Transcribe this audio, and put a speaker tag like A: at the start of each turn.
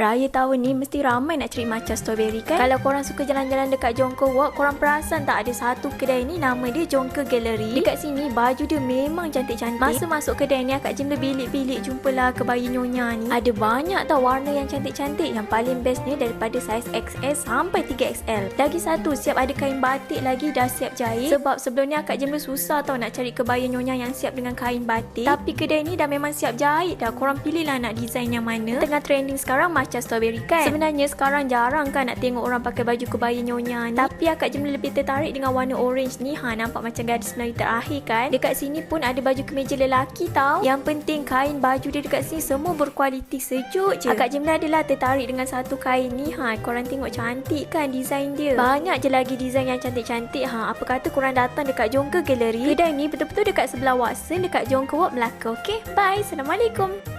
A: Raya tahun ni mesti ramai nak cari matcha strawberry kan? Kalau korang suka jalan-jalan dekat Jonker Walk, korang perasan tak ada satu kedai ni nama dia Jonker Gallery. Dekat sini baju dia memang cantik-cantik. Masa masuk kedai ni Kak Jim bilik-bilik jumpalah kebaya nyonya ni. Ada banyak tau warna yang cantik-cantik. Yang paling bestnya daripada saiz XS sampai 3XL. Lagi satu, siap ada kain batik lagi, dah siap jahit. Sebab sebelum ni Kak Jim susah tau nak cari kebaya nyonya yang siap dengan kain batik. Tapi kedai ni dah memang siap jahit dah. Korang pilihlah nak design yang mana. Tengah trending sekarang matcha strawberry kan? Sebenarnya sekarang jarang kan nak tengok orang pakai baju kebaya nyonya ni. Tapi Kak Jim lebih tertarik dengan warna orange ni. Nampak macam gadis Melayu terakhir kan? Dekat sini pun ada baju kemeja lelaki tau. Yang penting kain baju dia dekat sini semua berkualiti, sejuk je. Kak Jim adalah tertarik dengan satu kain ni. Korang tengok cantik kan design dia? Banyak je lagi design yang cantik-cantik. Apa kata korang datang dekat Jonker Gallery? Kedai ni betul-betul dekat sebelah Watson, dekat Jonker Walk, Melaka. Okay, bye. Assalamualaikum.